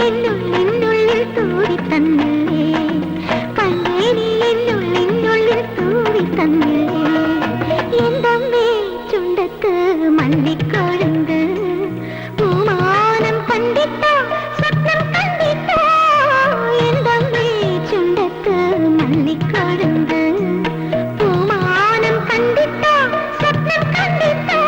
എന്നുള്ളിനുള്ളിൽ തൂവി തന്നില്ലേ കണ്ണേനി എന്നുള്ളിനുള്ളിൽ തൂവി തന്നില്ലേ എന്തമ്മേ ചുണ്ടത്ത് മല്ലിക്കൊഴുന്ത് പൂമാനം കണ്ടിട്ടോ സ്വപ്നം കണ്ടിട്ടോ എന്തമ്മേ ചുണ്ടത്ത് മല്ലിക്കൊഴുന്ത് പൂമാനം കണ്ടിട്ടോ സ്വപ്നം കണ്ടിട്ടോ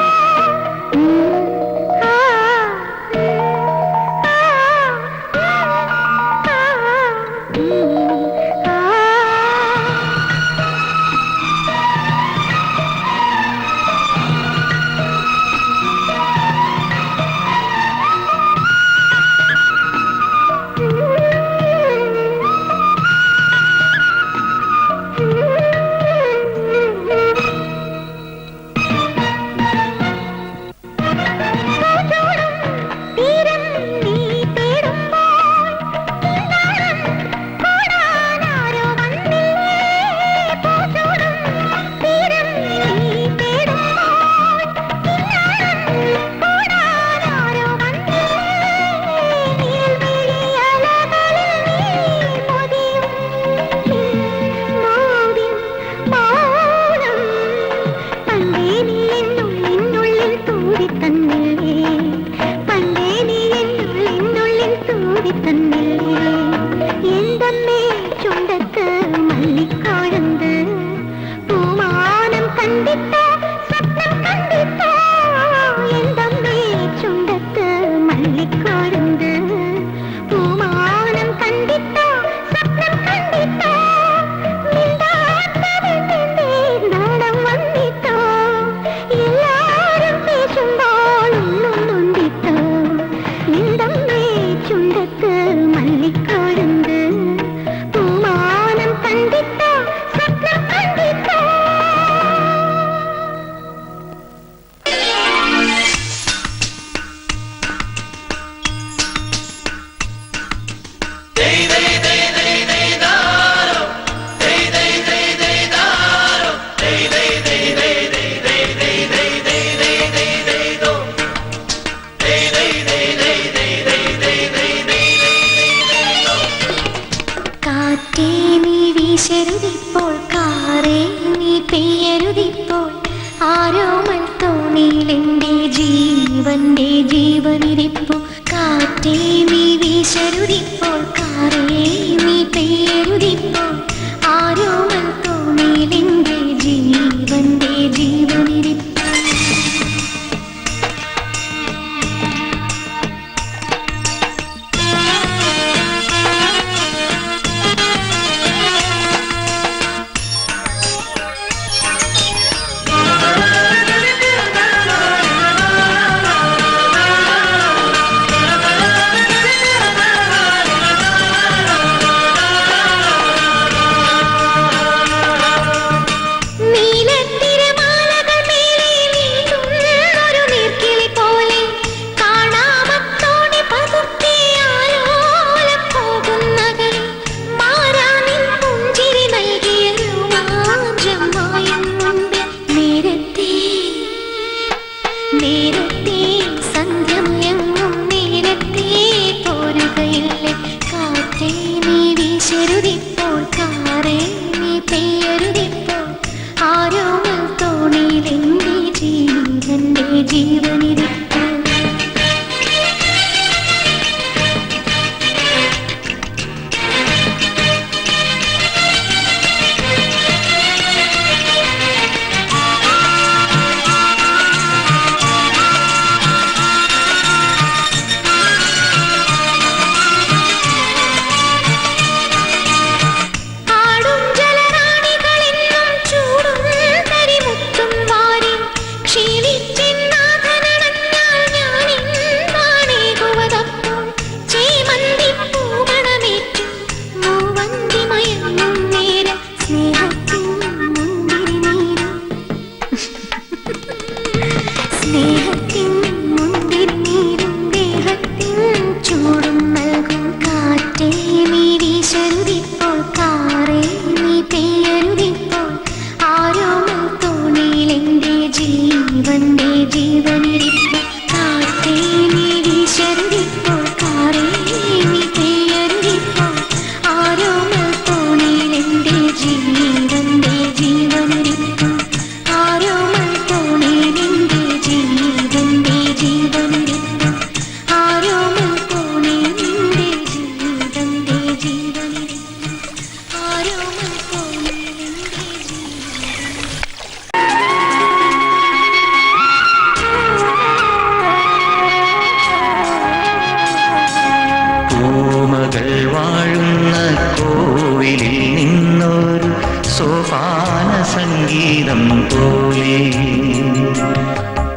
പൂമകൾ വാഴുന്ന കോവിലിൽ നിന്നൊരു സോപാന സംഗീതം പോലെ,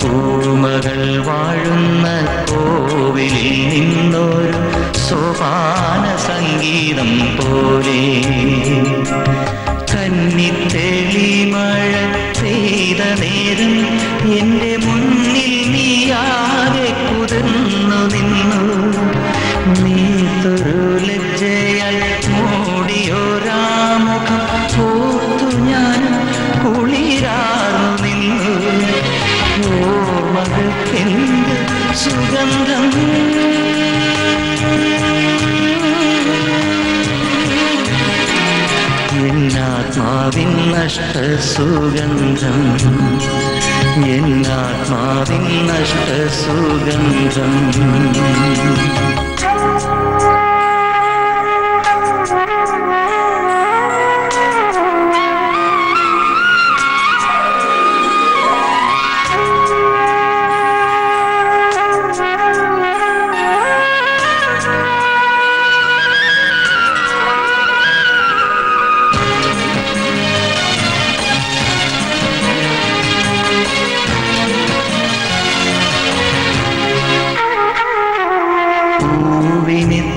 പൂമകൾ വാഴുന്ന കോവിലിൽ നിന്നൊരു സോപാന സംഗീതം പോലെ, കന്നിത്തെളി മഴ പെയ്ത നേരം എൻ്റെ മുന്നിൽ നീയാകെ കുതിർന്നു നിന്നു. നീത്തൊരു ലജ്ജയായി മൂടിയൊരാമുഖം ഓർത്തു ഞാൻ കുളിരാർന്നു നിന്നു. ഓർമ്മകൾക്കെന്ത് സുഗന്ധം, എന്നാത്മാവിൻ നഷ്ടസുഗന്ധം, എന്നാത്മാവിൻ നഷ്ടസുഗന്ധം.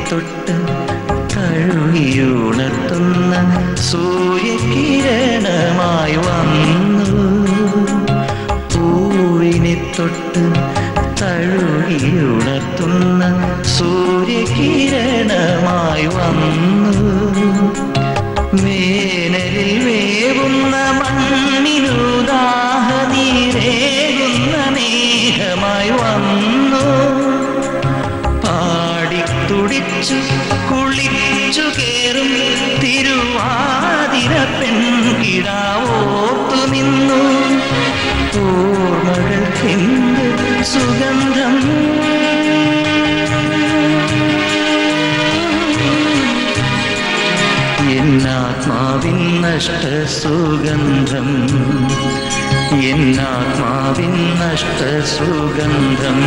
തൊട്ട് തഴുകിയുണർത്തുന്ന സൂര്യകിരണമായി വന്നു, പൂവിനെ തൊട്ട് തഴുകിയുണർത്തുന്ന സൂര്യകിരണമായി വന്നു. വേനലിൽ വേവുന്ന മണ്ണിനു ദാഹനീരേകുന്ന മേഘമായി വന്നു. തുടിച്ചു കുളിച്ചു കേറും തിരുവാതിര പെൺകിടാവോർത്തു നിന്നു. ഓർമ്മകൾക്കെന്ത് സുഗന്ധം, എന്നാത്മാവിൻ നഷ്ടസുഗന്ധം, എന്നാത്മാവിൻ നഷ്ടസുഗന്ധം.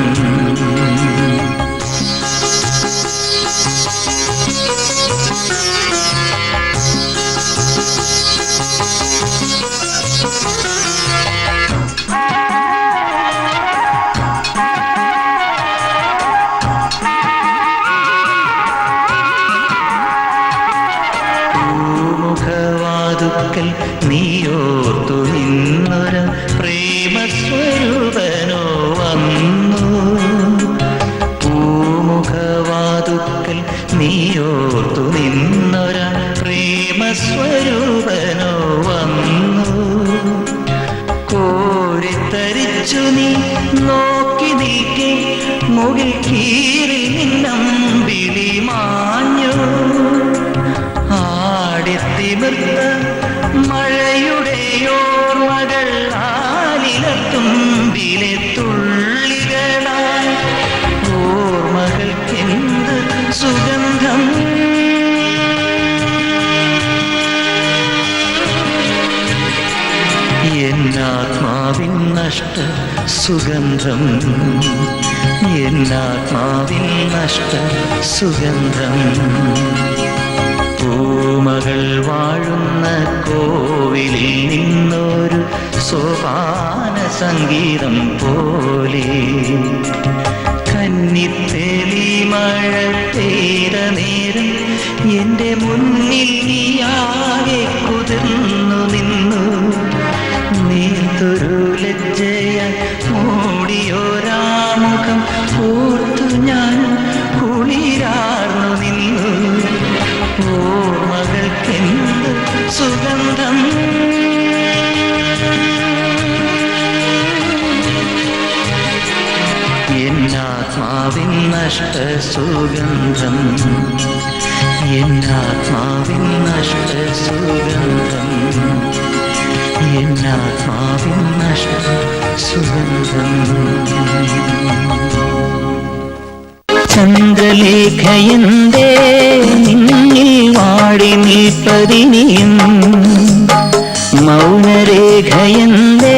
പൂമുഖവാതുക്കൽ നീയോർത്തു നിന്നൊര പ്രേമസ്വരൂപനോ വന്നു. പൂമുഖവാതുക്കൽ നീയോർത്തു നിന്നൊര പ്രേമസ്വരൂപനോ വന്നു. കോരിത്തരിച്ചു നീ നോക്കി നിൽക്കെ മുകിൽ കീറി നിന്നമ്പിളി മാഞ്ഞു. ആടിത്തിമിർത്ത മഴയുടെ ഓർമ്മകൾ ആലിലത്തുമ്പിലെ തുള്ളികളായി. ഓർമ്മകൾക്കെന്ത് സുഗന്ധം, എന്നാത്മാവിൻ നഷ്ടസുഗന്ധം, എന്നാത്മാവിൻ നഷ്ടസുഗന്ധം. പൂമകൾ വാഴുന്ന കോവിലിൽ നിന്നൊരു സോപാന സംഗീതം പോലെ, കന്നിത്തെളി മഴ പെയ്ത നേരം എൻ്റെ മുന്നിൽ നീയാകെ കുതിർന്നു നിന്നു. നീത്തൊരു ലജ്ജയായി മൂടിയൊരാമുഖം ഓർത്തു ഞാൻ കുളിരാർന്നു നിന്നു. ഓർമ്മകൾക്കെന്ത് സുഗന്ധം, എന്നാത്മാവിൻ നഷ്ടസുഗന്ധം, എന്നാത്മാവിൻ നഷ്ടസുഗന്ധം, എന്നാത്മാവിൻ നഷ്ടസുഗന്ധം. ചന്ദ്രലേഖയന്തേ നിന്നിൽ വാടി നിൽപ്പതിനിയും, മൗനരേഖയന്തേ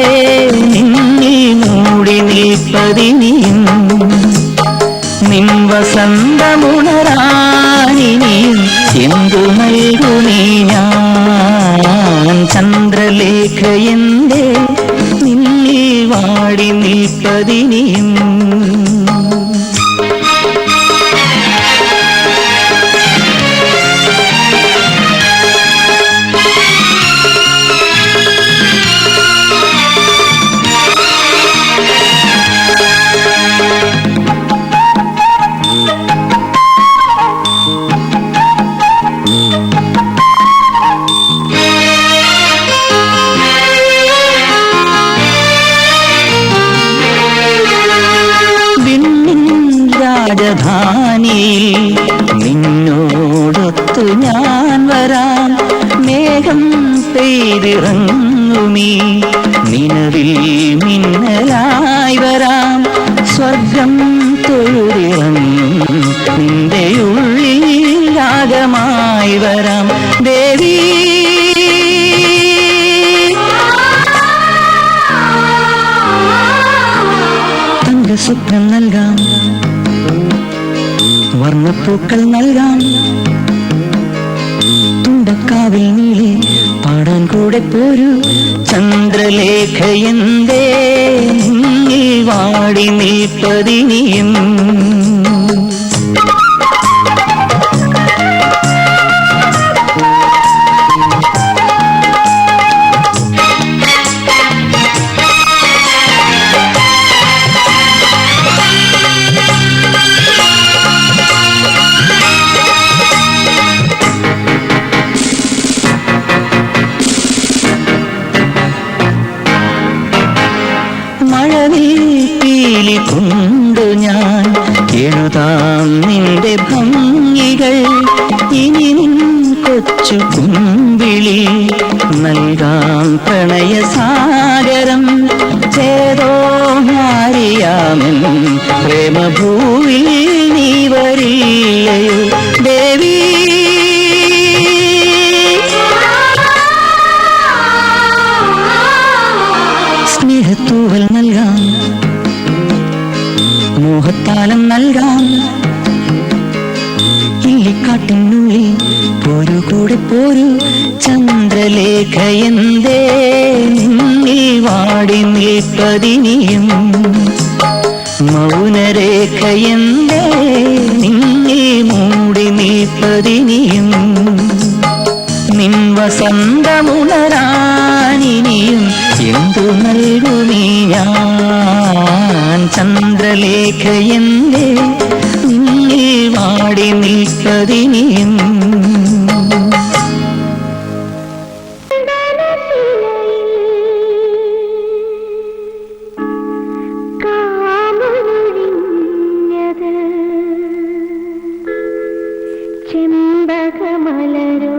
നിന്നിൽ മൂടി നിൽപ്പതിനിയും, നിൻ വസന്ത വസന്തമുണരാനിനിയും എന്തു നൽകുമീ ഞാൻ ചന്ദ്രലേഖയന്തേ നിന്നിൽ വാടി നിൽപ്പതിനിയും രാജധാനിയിൽ നിന്നോടൊത്തു ഞാൻ വരാം മേഘം പെയ്തിറങ്ങുമീ നിലവിൽ മിന്നലായി വരാം സ്വർഗം തൊഴുതിറങ്ങും നിന്റെ ഉള്ളിൽ രാഗമായി വരാം ദേവി തങ്ക സ്വപ്നം നൽകാം വർണ്ണപ്പൂക്കൾ നൽകാം തുണ്ടക്കാവിൽ നീളെ പാടാൻ കൂടെ പോരൂ ചന്ദ്രലേഖയന്തേ നിന്നിൽ വാടി നിൽപ്പതിനിയും മഴവിൽ കൊണ്ടു ഞാൻ എഴുതാം നിന്റെ ഭംഗികൾ ഇനി നിൻ കൊച്ചു കുമ്പിളി നൽകാം പ്രണയസാഗരം ചേതോ മാറിയാമൻ പ്രേമഭൂവിൽ നീ വരില്ലയോ ദേവി സ്നേഹത്തൂവൽ നൽകാം മോഹത്താലം നൽകാം ഇല്ലിക്കാട്ടിനുള്ളിൽ പോരു കൂടെ പോരു ചന്ദ്രലേഖയന്തേ നിന്നിൽ വാടി നിൽപ്പതിനിയും മൗനരേഖയന്തേ നിന്നിൽ മൂടി നിൽപ്പതിനിയും നിൻ വസന്തമുണരാനിനിയും എന്തു നൽകുമീ ഞാൻ ചന്ദ്രലേഖയന്തേ നിന്നിൽ വാടി നിൽപ്പതിനിയും ചെമ്പകമലരോ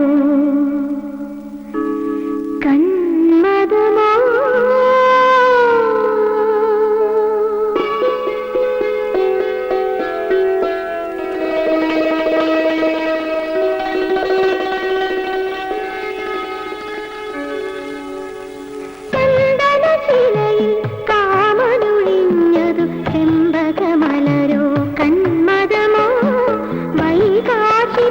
കന്മദമോ ചന്ദനശിലയിൽ കാമനൊഴിഞ്ഞതു ചെമ്പകമലരോ കന്മദമോ വൈകാശി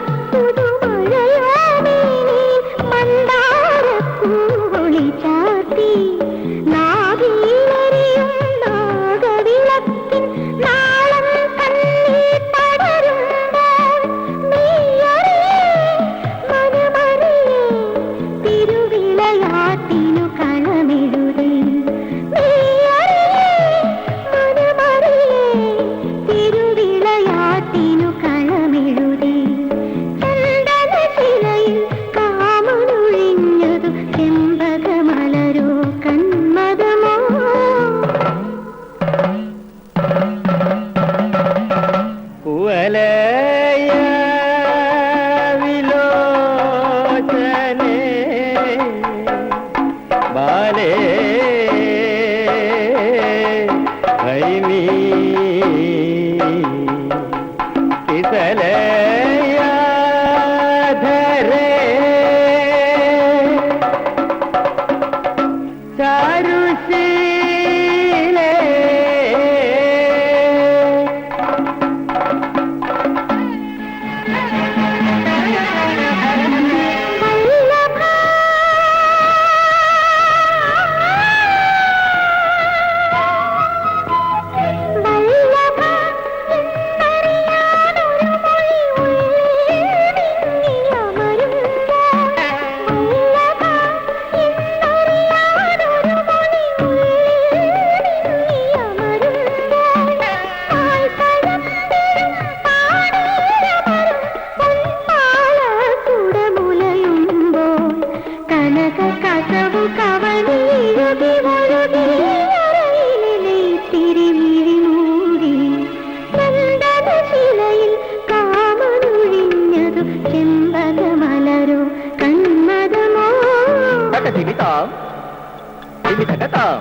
താം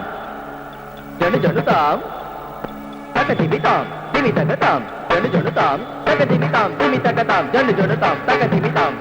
ജണു ജണു താം തക തിമി താം തിമി തക താം ജണു ജണു താം തക തിമി താം തിമി തക താം ജണു ജണു താം തക തിമി താം